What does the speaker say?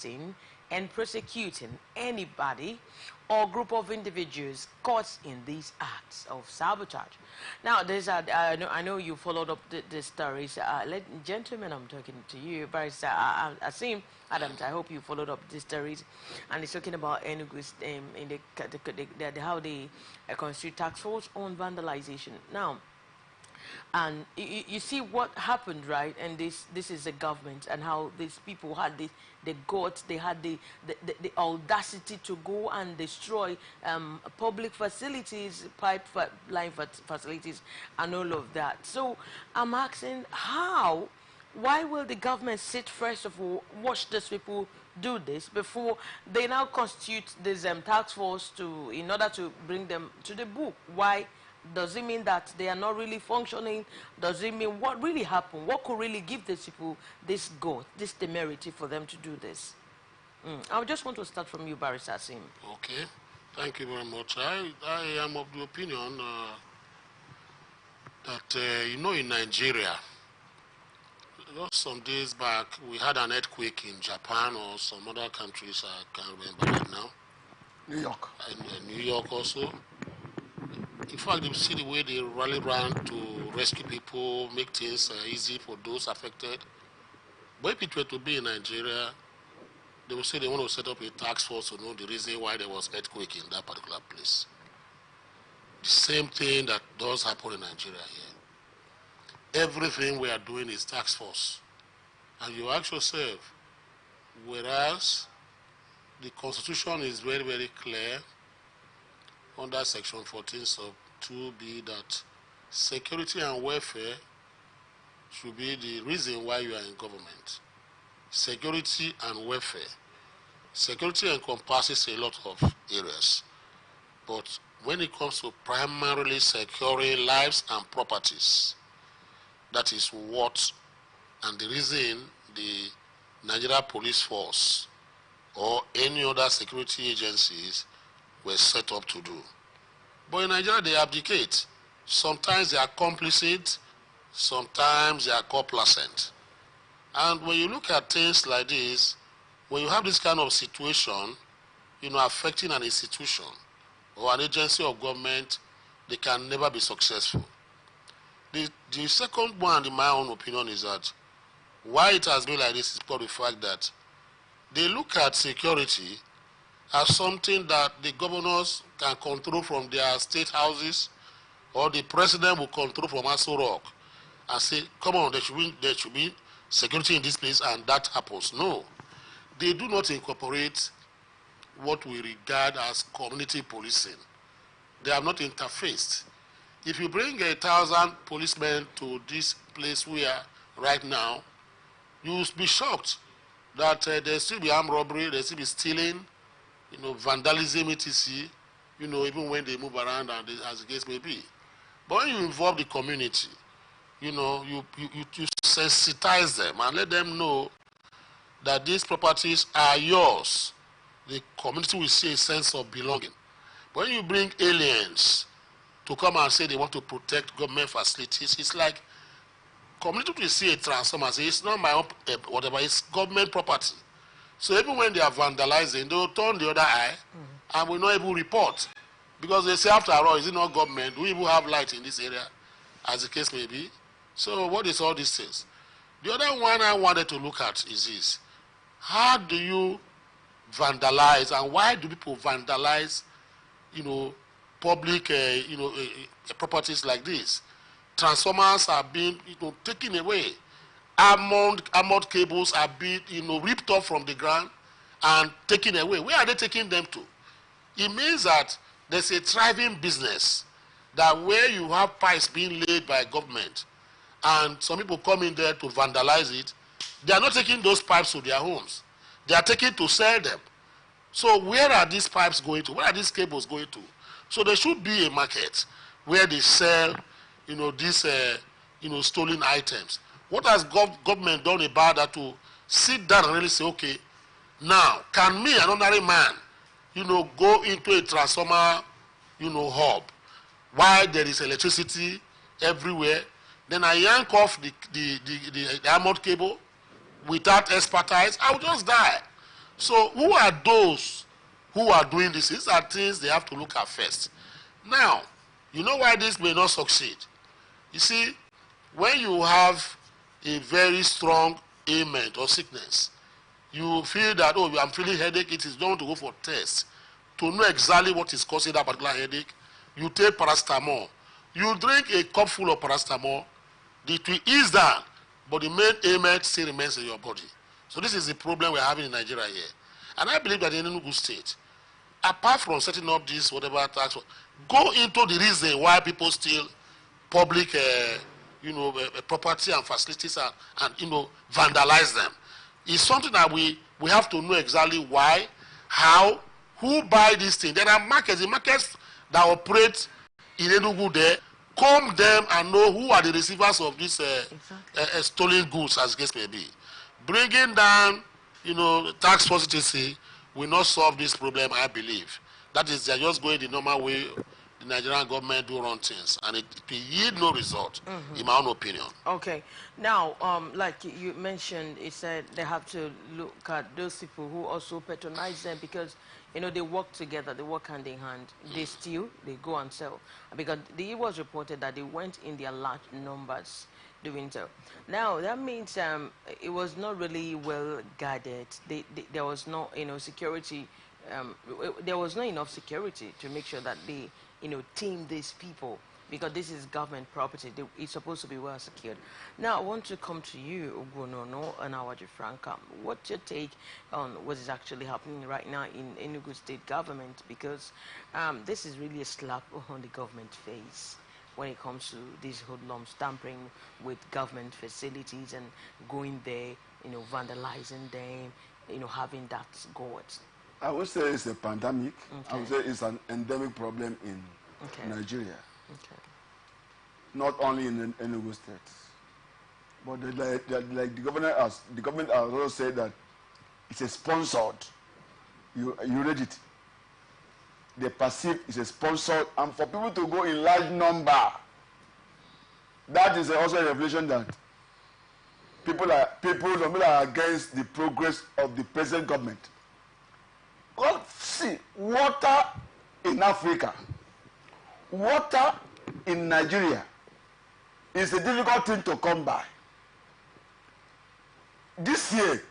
arresting and prosecuting anybody or group of individuals caught in these acts of sabotage. Now, there's I know you followed up the stories. Gentlemen, I'm talking to you, Barrister Asim Adams. I hope you followed up the stories, and it's talking about Enugu's in how they constitute task force on vandalization. Now, and you see what happened, right? And this is the government, and how these people had the guts, they had the audacity to go and destroy public facilities, pipeline facilities, and all of that. So I'm asking, why will the government sit first of all, watch these people do this before they now constitute this task force in order to bring them to the book? Why? Does it mean that they are not really functioning? Does it mean what really happened? What could really give these people this gut, this temerity for them to do this? I just want to start from you, Barrister Asim. Okay, thank you very much. I am of the opinion that, in Nigeria, just some days back, we had an earthquake in Japan or some other countries, I can't remember right now. New York. And New York also. In fact, you see the way they rally around to rescue people, make things easy for those affected. But if it were to be in Nigeria, they would say they want to set up a task force to know the reason why there was earthquake in that particular place. The same thing that does happen in Nigeria here. Everything we are doing is task force. And you ask yourself, whereas the Constitution is very, very clear under Section 14 sub 2b that security and welfare should be the reason why you are in government. Security and welfare. Security encompasses a lot of areas, but when it comes to primarily securing lives and properties, that is what and the reason the Nigeria Police Force or any other security agencies were set up to do. But in Nigeria, they abdicate. Sometimes they are complicit, sometimes they are complacent. And when you look at things like this, when you have this kind of situation, affecting an institution or an agency of government, they can never be successful. The second one, in my own opinion, is that why it has been like this is probably the fact that they look at security as something that the governors can control from their state houses, or the president will control from Aso Rock, and say, come on, there should be security in this place, and that happens. No. They do not incorporate what we regard as community policing. They have not interfaced. If you bring 1,000 policemen to this place we are right now, you will be shocked that there still be armed robbery, there still be stealing, vandalism, etc., even when they move around and as the case may be. But when you involve the community, you sensitize them and let them know that these properties are yours. The community will see a sense of belonging. But when you bring aliens to come and say they want to protect government facilities, it's like community will see a transformer, say it's not my own, whatever, it's government property. So even when they are vandalizing, they will turn the other eye and will not even report. Because they say, after all, is it not government? Do we even have light in this area, as the case may be? So what is all these things? The other one I wanted to look at is this. How do you vandalize, and why do people vandalize, public, properties like this? Transformers are being, taken away. Armored cables are being, ripped off from the ground and taken away. Where are they taking them to? It means that there's a thriving business that where you have pipes being laid by government and some people come in there to vandalize it, they are not taking those pipes to their homes. They are taking to sell them. So where are these pipes going to? Where are these cables going to? So there should be a market where they sell, these, stolen items. What has government done about that to sit down and really say, okay, now, can me, an ordinary man, go into a transformer, hub, while there is electricity everywhere, then I yank off the armored cable without expertise, I will just die. So who are those who are doing this? These are things they have to look at first. Now, you know why this may not succeed? You see, when you have a very strong ailment or sickness, you feel that, oh, I'm feeling headache, it is don't want to go for tests to know exactly what is causing that particular headache. You take paracetamol. You drink a cup full of paracetamol, it will ease down, but the main ailment still remains in your body. So this is the problem we're having in Nigeria here. And I believe that in Enugu State, apart from setting up this whatever tax, go into the reason why people steal public property and facilities and vandalize them. It's something that we have to know exactly why, how, who buy this thing. There are markets, the markets that operate in Enugu there, comb them and know who are the receivers of these stolen goods, as case may be. Bringing down, tax positivity will not solve this problem, I believe. That is, they're just going the normal way the Nigerian government do run things, and it will yield no result, in my own opinion. Okay. Now, like you mentioned, it said they have to look at those people who also patronize them because, they work together, they work hand in hand. They steal, they go and sell. Because it was reported that they went in their large numbers doing so. Now, that means it was not really well guarded. There was no, security. There was not enough security to make sure that they, team these people, because this is government property. It's supposed to be well secured. Now, I want to come to you, Ugonono and Awaji Franka. What's your take on what is actually happening right now in Enugu State government? Because this is really a slap on the government face when it comes to these hoodlums tampering with government facilities and going there, vandalizing them, having that guards. I would say it's a pandemic. Okay. I would say it's an endemic problem in Nigeria. Okay. Not only in Enugu State. But like the government has also said that it's a sponsored. You read it. They perceive it's a sponsored, and for people to go in large number, that is also a revelation that people are against the progress of the present government. Well, see, water in Africa, water in Nigeria is a difficult thing to come by. This year,